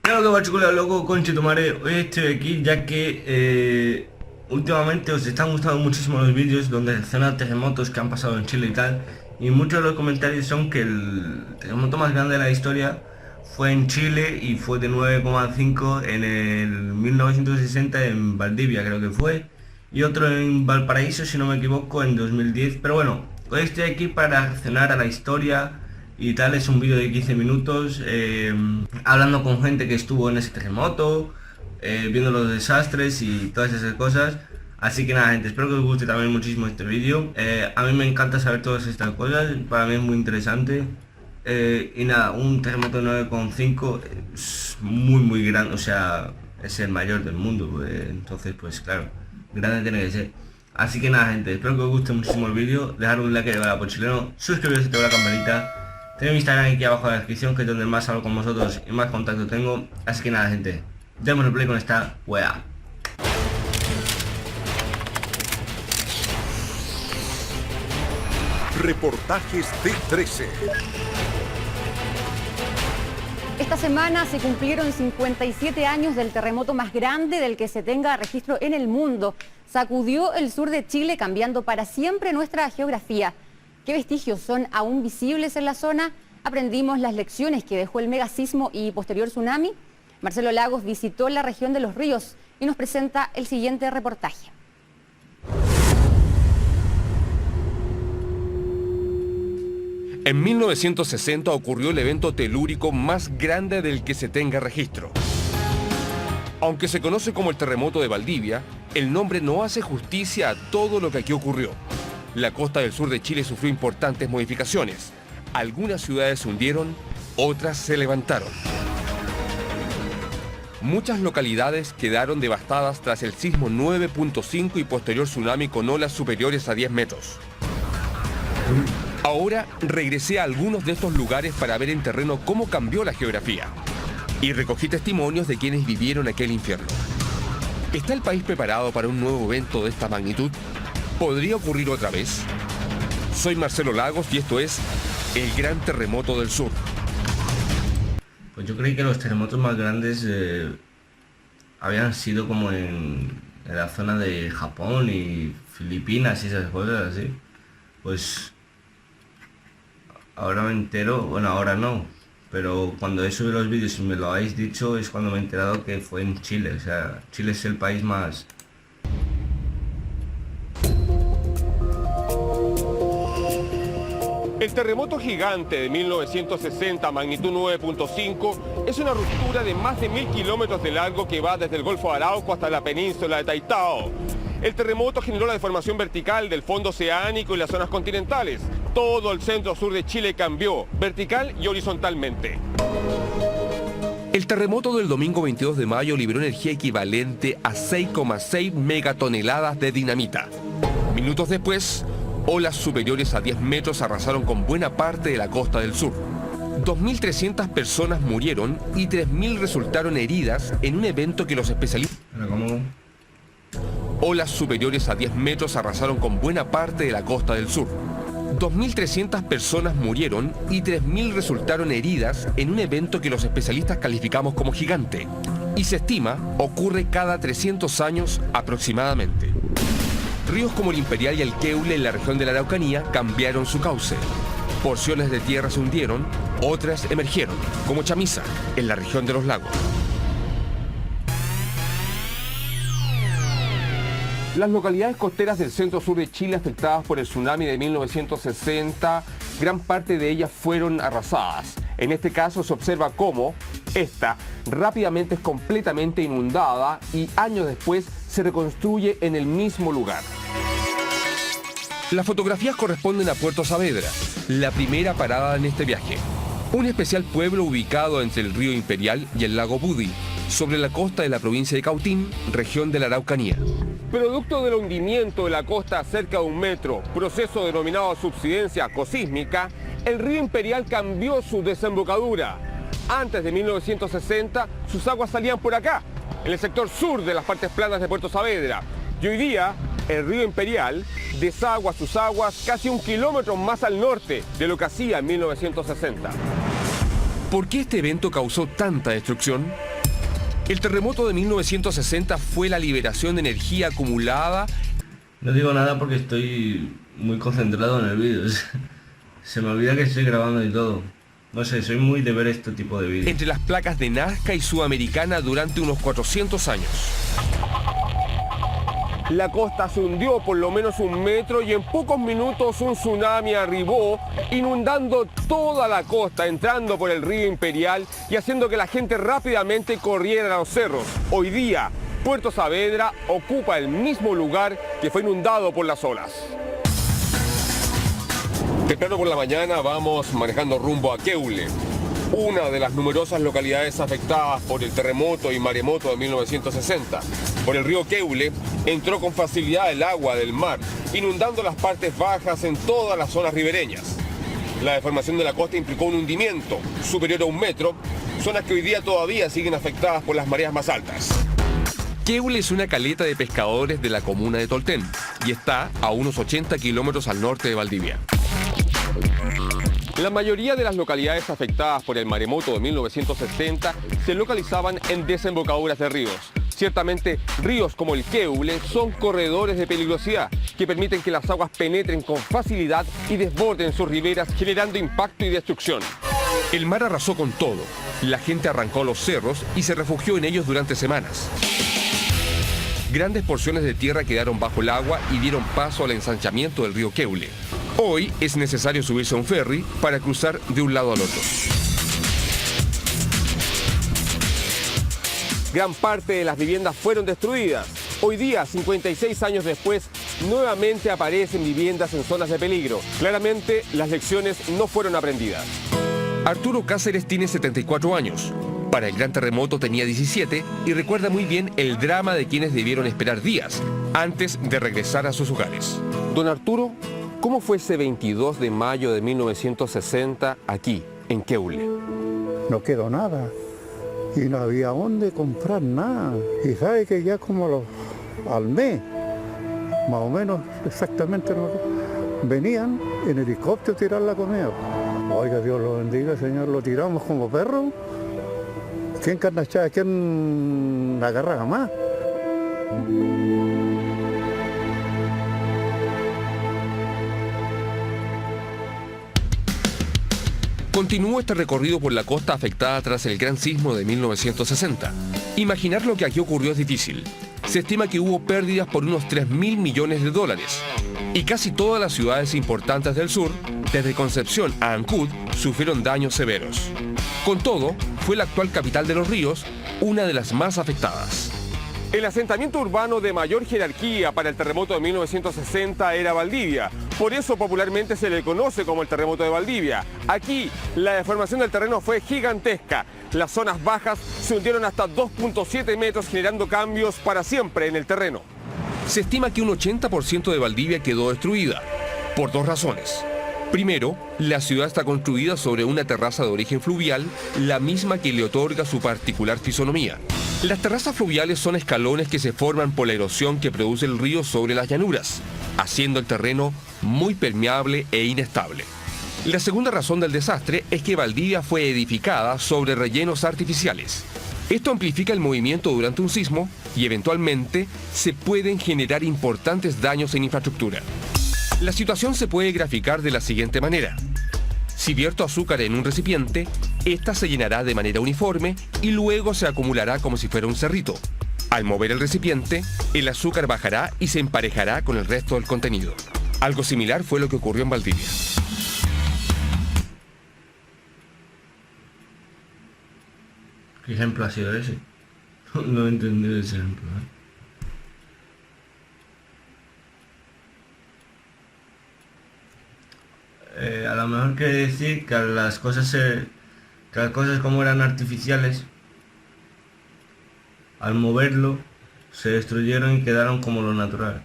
Claro que va, chicos, loco, conche tu madre. Hoy estoy aquí ya que últimamente os están gustando muchísimo los vídeos donde reaccionan a terremotos que han pasado en Chile y tal. Y muchos de los comentarios son que el terremoto más grande de la historia fue en Chile y fue de 9,5 en el 1960 en Valdivia, creo que fue. Y otro en Valparaíso, si no me equivoco, en 2010. Pero bueno, hoy estoy aquí para reaccionar a la historia y tal. Es un vídeo de 15 minutos hablando con gente que estuvo en ese terremoto, viendo los desastres y todas esas cosas. Así que nada, gente, espero que os guste también muchísimo este vídeo. A mí me encanta saber todas estas cosas, para mí es muy interesante. Y nada, un terremoto 9,5 es muy grande, o sea, es el mayor del mundo, entonces pues claro, grande tiene que ser. Así que nada, gente, espero que os guste muchísimo el vídeo. Dejar un like de por chileno, suscribiros y activar la campanita. Tengo mi Instagram aquí abajo en la descripción, que es donde más hablo con vosotros y más contacto tengo. Así que nada, gente, démosle play con esta weá. Reportajes T13. Esta semana se cumplieron 57 años del terremoto más grande del que se tenga registro en el mundo. Sacudió el sur de Chile, cambiando para siempre nuestra geografía. ¿Qué vestigios son aún visibles en la zona? ¿Aprendimos las lecciones que dejó el megasismo y posterior tsunami? Marcelo Lagos visitó la región de Los Ríos y nos presenta el siguiente reportaje. En 1960 ocurrió el evento telúrico más grande del que se tenga registro. Aunque se conoce como el terremoto de Valdivia, el nombre no hace justicia a todo lo que aquí ocurrió. La costa del sur de Chile sufrió importantes modificaciones. Algunas ciudades se hundieron, otras se levantaron. Muchas localidades quedaron devastadas tras el sismo 9.5 y posterior tsunami con olas superiores a 10 metros. Ahora regresé a algunos de estos lugares para ver en terreno cómo cambió la geografía y recogí testimonios de quienes vivieron aquel infierno. ¿Está el país preparado para un nuevo evento de esta magnitud? ¿Podría ocurrir otra vez? Soy Marcelo Lagos y esto es El Gran Terremoto del Sur. Pues yo creí que los terremotos más grandes habían sido como en la zona de Japón y Filipinas y esas cosas así. Pues ahora me entero, bueno, ahora no, pero cuando he subido los vídeos y me lo habéis dicho es cuando me he enterado que fue en Chile. O sea, Chile es el país más... El terremoto gigante de 1960, magnitud 9.5, es una ruptura de más de 1000 kilómetros de largo que va desde el Golfo de Arauco hasta la península de Taitao. El terremoto generó la deformación vertical del fondo oceánico y las zonas continentales. Todo el centro-sur de Chile cambió, vertical y horizontalmente. El terremoto del domingo 22 de mayo liberó energía equivalente a 6,6 megatoneladas de dinamita. Minutos después, olas superiores a 10 metros arrasaron con buena parte de la costa del sur. 2.300 personas murieron y 3.000 resultaron heridas en un evento que los especialistas... Olas superiores a 10 metros arrasaron con buena parte de la costa del sur. 2.300 personas murieron y 3.000 resultaron heridas en un evento que los especialistas calificamos como gigante. Y se estima ocurre cada 300 años aproximadamente. Ríos como el Imperial y el Queule en la región de la Araucanía cambiaron su cauce. Porciones de tierra se hundieron, otras emergieron, como Chamisa, en la región de los lagos. Las localidades costeras del centro-sur de Chile afectadas por el tsunami de 1960, gran parte de ellas fueron arrasadas. En este caso se observa cómo esta rápidamente es completamente inundada y años después se reconstruye en el mismo lugar. Las fotografías corresponden a Puerto Saavedra, la primera parada en este viaje. Un especial pueblo ubicado entre el río Imperial y el lago Budi, sobre la costa de la provincia de Cautín, región de la Araucanía. Producto del hundimiento de la costa a cerca de 1 metro, proceso denominado subsidencia cosísmica, el río Imperial cambió su desembocadura. Antes de 1960, sus aguas salían por acá, en el sector sur de las partes planas de Puerto Saavedra. Y hoy día, el río Imperial desagua sus aguas casi 1 kilómetro más al norte de lo que hacía en 1960. ¿Por qué este evento causó tanta destrucción? El terremoto de 1960 fue la liberación de energía acumulada. No digo nada porque estoy muy concentrado en el vídeo. Se me olvida que estoy grabando y todo. No sé, soy muy de ver este tipo de vídeos. Entre las placas de Nazca y Sudamericana durante unos 400 años. La costa se hundió por lo menos 1 metro y en pocos minutos un tsunami arribó, inundando toda la costa, entrando por el río Imperial y haciendo que la gente rápidamente corriera a los cerros. Hoy día, Puerto Saavedra ocupa el mismo lugar que fue inundado por las olas. Temprano por la mañana vamos manejando rumbo a Queule, una de las numerosas localidades afectadas por el terremoto y maremoto de 1960. Por el río Queule entró con facilidad el agua del mar, inundando las partes bajas en todas las zonas ribereñas. La deformación de la costa implicó un hundimiento superior a 1 metro, zonas que hoy día todavía siguen afectadas por las mareas más altas. Queule es una caleta de pescadores de la comuna de Tolten y está a unos 80 kilómetros al norte de Valdivia. La mayoría de las localidades afectadas por el maremoto de 1960 se localizaban en desembocaduras de ríos. Ciertamente, ríos como el Queule son corredores de peligrosidad que permiten que las aguas penetren con facilidad y desborden sus riberas, generando impacto y destrucción. El mar arrasó con todo. La gente arrancó los cerros y se refugió en ellos durante semanas. Grandes porciones de tierra quedaron bajo el agua y dieron paso al ensanchamiento del río Queule. Hoy es necesario subirse a un ferry para cruzar de un lado al otro. Gran parte de las viviendas fueron destruidas. Hoy día, 56 años después, nuevamente aparecen viviendas en zonas de peligro. Claramente, las lecciones no fueron aprendidas. Arturo Cáceres tiene 74 años. Para el gran terremoto tenía 17 y recuerda muy bien el drama de quienes debieron esperar días antes de regresar a sus hogares. Don Arturo, ¿cómo fue ese 22 de mayo de 1960 aquí, en Queule? No quedó nada y no había dónde comprar nada. Y sabe que ya como al mes, más o menos exactamente, venían en helicóptero a tirar la comida. Oiga, Dios lo bendiga, Señor, lo tiramos como perro. ¿Quién carnachaba? ¿Quién agarraba más? Continúa este recorrido por la costa afectada tras el gran sismo de 1960. Imaginar lo que aquí ocurrió es difícil. Se estima que hubo pérdidas por unos 3.000 millones de dólares. Y casi todas las ciudades importantes del sur, desde Concepción a Ancud, sufrieron daños severos. Con todo, fue la actual capital de Los Ríos una de las más afectadas. El asentamiento urbano de mayor jerarquía para el terremoto de 1960 era Valdivia. Por eso popularmente se le conoce como el terremoto de Valdivia. Aquí la deformación del terreno fue gigantesca. Las zonas bajas se hundieron hasta 2.7 metros, generando cambios para siempre en el terreno. Se estima que un 80% de Valdivia quedó destruida, por 2 razones. Primero, la ciudad está construida sobre una terraza de origen fluvial, la misma que le otorga su particular fisonomía. Las terrazas fluviales son escalones que se forman por la erosión que produce el río sobre las llanuras, haciendo el terreno muy permeable e inestable. La segunda razón del desastre es que Valdivia fue edificada sobre rellenos artificiales. Esto amplifica el movimiento durante un sismo y eventualmente se pueden generar importantes daños en infraestructura. La situación se puede graficar de la siguiente manera. Si vierto azúcar en un recipiente, esta se llenará de manera uniforme y luego se acumulará como si fuera un cerrito. Al mover el recipiente, el azúcar bajará y se emparejará con el resto del contenido. Algo similar fue lo que ocurrió en Valdivia. ¿Qué ejemplo ha sido ese? No he entendido ese ejemplo, A lo mejor quiere decir que las cosas como eran artificiales, al moverlo se destruyeron y quedaron como lo natural.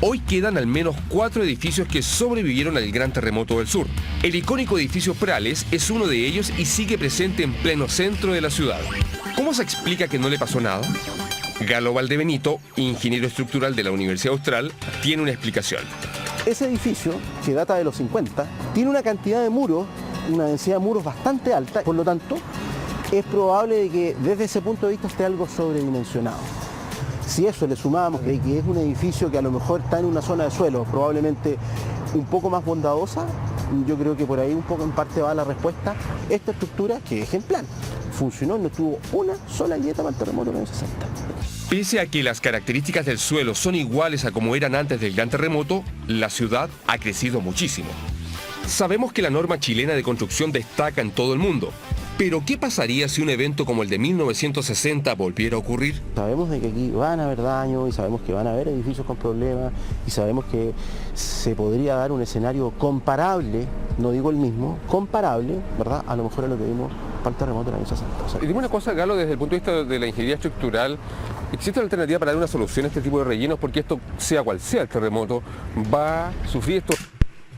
Hoy quedan al menos 4 edificios que sobrevivieron al gran terremoto del sur. El icónico edificio Prales es uno de ellos y sigue presente en pleno centro de la ciudad. ¿Cómo se explica que no le pasó nada? Galo Valdebenito, ingeniero estructural de la Universidad Austral, tiene una explicación. Ese edificio, que data de los 50, tiene una cantidad de muros una densidad de muros bastante alta, por lo tanto, es probable de que desde ese punto de vista esté algo sobredimensionado. Si eso le sumamos que es un edificio que a lo mejor está en una zona de suelo probablemente un poco más bondadosa, yo creo que por ahí un poco en parte va la respuesta. Esta estructura, que es ejemplar, funcionó, no tuvo una sola grieta para el terremoto del año 60. Pese a que las características del suelo son iguales a como eran antes del gran terremoto, la ciudad ha crecido muchísimo. Sabemos que la norma chilena de construcción destaca en todo el mundo, pero ¿qué pasaría si un evento como el de 1960 volviera a ocurrir? Sabemos de que aquí van a haber daños y sabemos que van a haber edificios con problemas y sabemos que se podría dar un escenario comparable, no digo el mismo, comparable, ¿verdad?, a lo mejor a lo que vimos para el terremoto del año 60. O sea, Y dime una cosa, Galo, desde el punto de vista de la ingeniería estructural, ¿existe una alternativa para dar una solución a este tipo de rellenos? Porque esto, sea cual sea el terremoto, va a sufrir esto.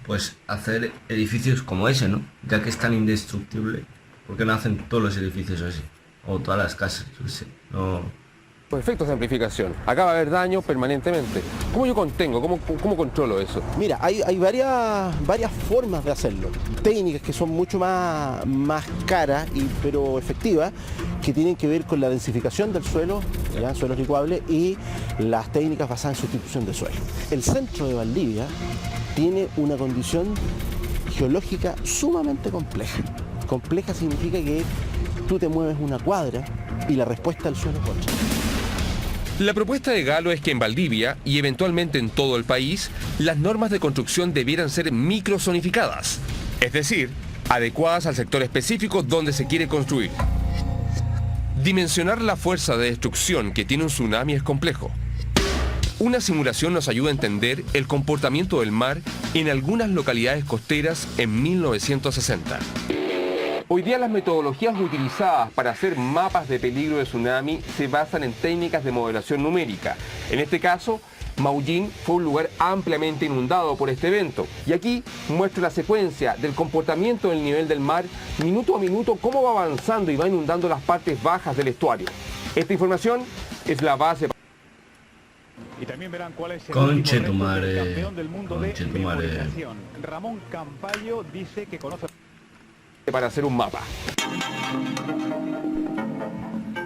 Pues hacer edificios como ese, ¿no? Ya que es tan indestructible, ¿por qué no hacen todos los edificios así? O todas las casas, yo qué sé. No. Por efectos de amplificación. Acá va a haber daño permanentemente. ¿Cómo yo contengo? ¿Cómo controlo eso? mira, hay varias formas de hacerlo. Técnicas que son mucho más caras, pero efectivas, que tienen que ver con la densificación del suelo, ¿ya? Suelos licuables, y las técnicas basadas en sustitución de suelo. El centro de Valdivia tiene una condición geológica sumamente compleja. Compleja significa que tú te mueves una cuadra y la respuesta del suelo es otra. La propuesta de Galo es que en Valdivia, y eventualmente en todo el país, las normas de construcción debieran ser microzonificadas, es decir, adecuadas al sector específico donde se quiere construir. Dimensionar la fuerza de destrucción que tiene un tsunami es complejo. Una simulación nos ayuda a entender el comportamiento del mar en algunas localidades costeras en 1960. Hoy día las metodologías utilizadas para hacer mapas de peligro de tsunami se basan en técnicas de modelación numérica. En este caso, Maullín fue un lugar ampliamente inundado por este evento. Y aquí muestro la secuencia del comportamiento del nivel del mar, minuto a minuto, cómo va avanzando y va inundando las partes bajas del estuario. Esta información es la base. Y también verán cuál es el Conche último tu récord madre. del campeón del mundo de Conche tu madre. memorización. Ramón Campayo dice que conoce Para hacer un mapa.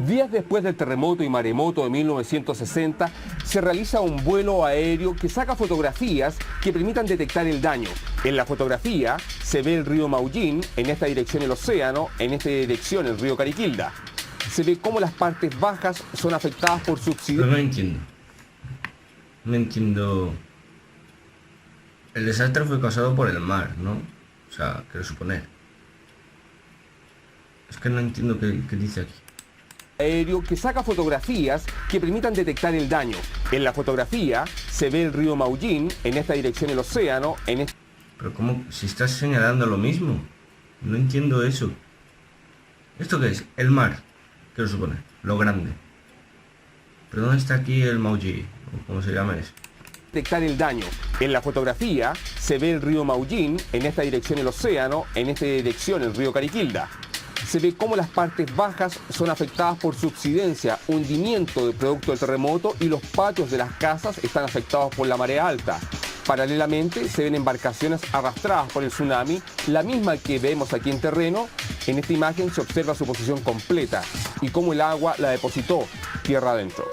Días después del terremoto y maremoto de 1960, se realiza un vuelo aéreo que saca fotografías que permitan detectar el daño. En la fotografía se ve el río Maullín, en esta dirección el océano, en esta dirección el río Cariquilda. Se ve cómo las partes bajas son afectadas por Pero subsidios. no entiendo. No entiendo. El desastre fue causado por el mar, ¿no? O sea, quiero suponer. Es que no entiendo qué dice aquí. Aéreo que saca fotografías que permitan detectar el daño. En la fotografía se ve el río Maullín, en esta dirección el océano, en esta... Pero ¿cómo? Si estás señalando lo mismo. No entiendo eso. ¿Esto qué es? El mar, quiero suponer. Lo grande. ¿Pero dónde está aquí el Maullín? ¿O cómo se llama eso? detectar el daño. En la fotografía se ve el río Maullín, en esta dirección el océano, en esta dirección el río Cariquilda. Se ve cómo las partes bajas son afectadas por subsidencia, hundimiento de producto del terremoto, y los patios de las casas están afectados por la marea alta. Paralelamente se ven embarcaciones arrastradas por el tsunami, la misma que vemos aquí en terreno. En esta imagen se observa su posición completa y cómo el agua la depositó tierra adentro.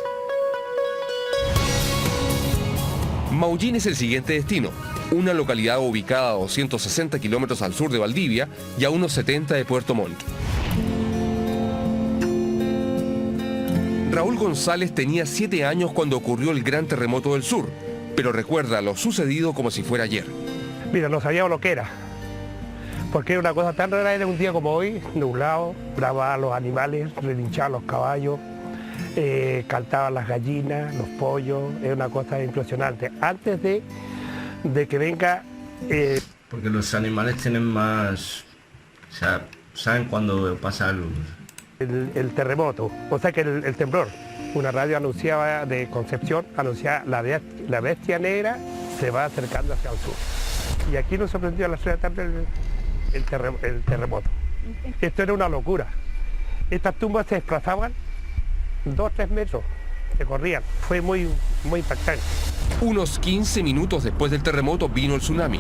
Maullín es el siguiente destino, una localidad ubicada a 260 kilómetros al sur de Valdivia y a unos 70 de Puerto Montt. Raúl González tenía 7 años cuando ocurrió el gran terremoto del sur, pero recuerda lo sucedido como si fuera ayer. Mira, no sabíamos lo que era, porque era una cosa tan rara, era un día como hoy, nublado, bravaban los animales, relinchaban los caballos, cantaban las gallinas, los pollos, era una cosa impresionante. Antes de que venga... Porque los animales tienen más... O sea, saben cuando pasa algo. El terremoto, o sea que el temblor. Una radio anunciaba de Concepción, anunciaba la bestia negra se va acercando hacia el sur. Y aquí nos sorprendió a la ciudad también el terremoto. Esto era una locura. Estas tumbas se desplazaban 2 o 3 metros, se corrían. Fue muy impactante. Unos 15 minutos después del terremoto vino el tsunami.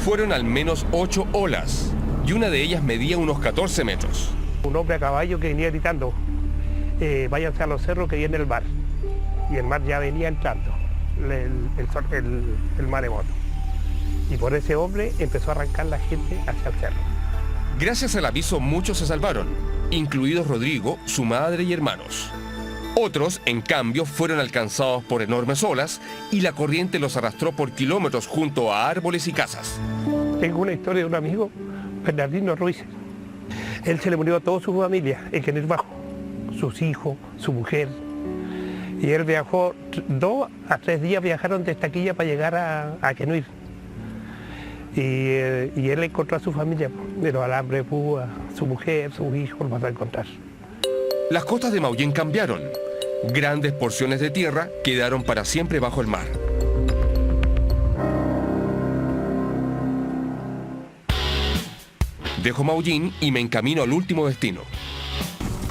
Fueron al menos 8 olas. y una de ellas medía unos 14 metros. Un hombre a caballo que venía gritando, váyanse a los cerros que viene el mar. Y el mar ya venía entrando, el maremoto. Y por ese hombre empezó a arrancar la gente hacia el cerro. Gracias al aviso muchos se salvaron, incluidos Rodrigo, su madre y hermanos. Otros, en cambio, fueron alcanzados por enormes olas y la corriente los arrastró por kilómetros junto a árboles y casas. Tengo una historia de un amigo, Bernardino Ruiz. Él se le murió a toda su familia en Quenel Bajo, sus hijos, su mujer. Y él viajó 2 a 3 días, viajaron de Estaquilla para llegar a Quenuir. Y él encontró a su familia, de los alambres de púa, su mujer, sus hijos, los vas a encontrar. Las costas de Maullín cambiaron. Grandes porciones de tierra quedaron para siempre bajo el mar. Dejo Maullín y me encamino al último destino.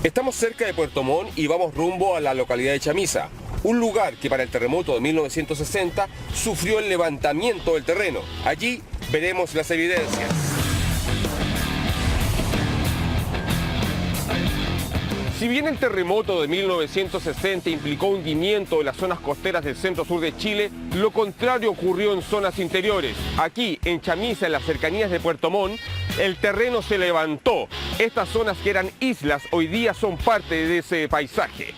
Estamos cerca de Puerto Montt y vamos rumbo a la localidad de Chamisa, un lugar que para el terremoto de 1960 sufrió el levantamiento del terreno. Allí veremos las evidencias. Si bien el terremoto de 1960 implicó hundimiento de las zonas costeras del centro-sur de Chile, lo contrario ocurrió en zonas interiores. Aquí, en Chamisa, en las cercanías de Puerto Montt, el terreno se levantó. Estas zonas que eran islas hoy día son parte de ese paisaje.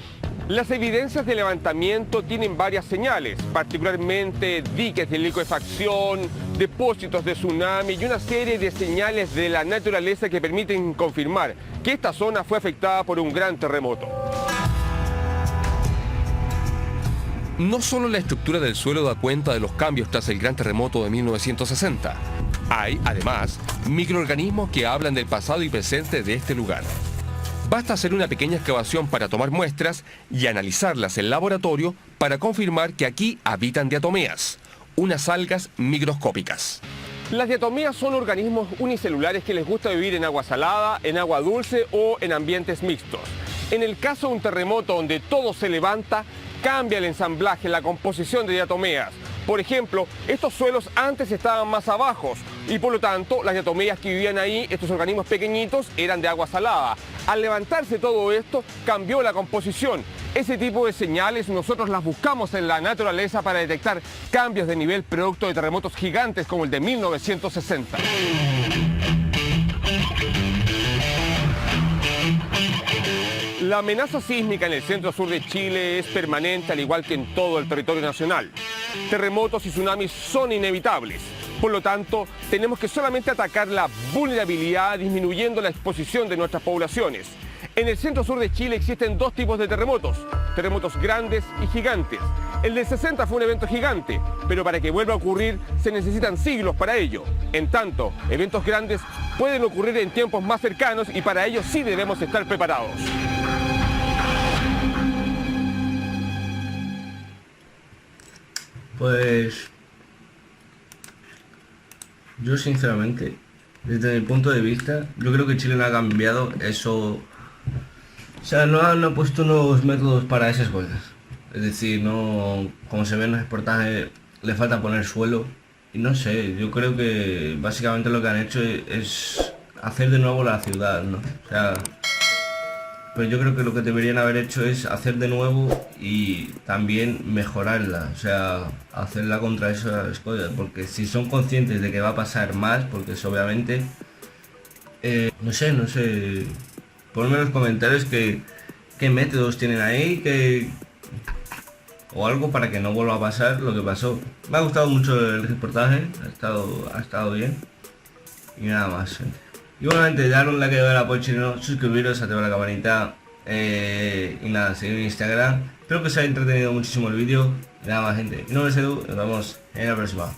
Las evidencias de levantamiento tienen varias señales, particularmente diques de liquefacción, depósitos de tsunami y una serie de señales de la naturaleza que permiten confirmar que esta zona fue afectada por un gran terremoto. No solo la estructura del suelo da cuenta de los cambios tras el gran terremoto de 1960. Hay, además, microorganismos que hablan del pasado y presente de este lugar. Basta hacer una pequeña excavación para tomar muestras y analizarlas en laboratorio para confirmar que aquí habitan diatomeas, unas algas microscópicas. Las diatomeas son organismos unicelulares que les gusta vivir en agua salada, en agua dulce o en ambientes mixtos. En el caso de un terremoto donde todo se levanta, cambia el ensamblaje, la composición de diatomeas. Por ejemplo, estos suelos antes estaban más abajo y por lo tanto las diatomeas que vivían ahí, estos organismos pequeñitos, eran de agua salada. Al levantarse todo esto, cambió la composición. Ese tipo de señales nosotros las buscamos en la naturaleza para detectar cambios de nivel producto de terremotos gigantes como el de 1960. La amenaza sísmica en el centro-sur de Chile es permanente, al igual que en todo el territorio nacional. Terremotos y tsunamis son inevitables. Por lo tanto, tenemos que solamente atacar la vulnerabilidad disminuyendo la exposición de nuestras poblaciones. En el centro-sur de Chile existen 2 tipos de terremotos grandes y gigantes. El del 60 fue un evento gigante, pero para que vuelva a ocurrir se necesitan siglos para ello. En tanto, eventos grandes pueden ocurrir en tiempos más cercanos y para ello sí debemos estar preparados. Pues yo sinceramente, desde mi punto de vista, yo creo que Chile no ha cambiado eso. O sea, no ha puesto nuevos métodos para esas cosas. Es decir, no, como se ve en los reportajes, le falta poner suelo. Y no sé, yo creo que básicamente lo que han hecho es hacer de nuevo la ciudad, ¿no? O sea, pues yo creo que lo que deberían haber hecho es hacer de nuevo y también mejorarla, o sea, hacerla contra esas cosas, porque si son conscientes de que va a pasar más, porque es obviamente, no sé, ponme en los comentarios qué métodos tienen ahí, o algo para que no vuelva a pasar lo que pasó. Me ha gustado mucho el reportaje, ha estado bien, y nada más, gente. Igualmente, darle un like al apoyo chileno, suscribiros, activar la campanita y nada, seguir en Instagram. Espero que os haya entretenido muchísimo el vídeo. Y nada más, gente. Mi nombre es Edu, nos vemos en la próxima.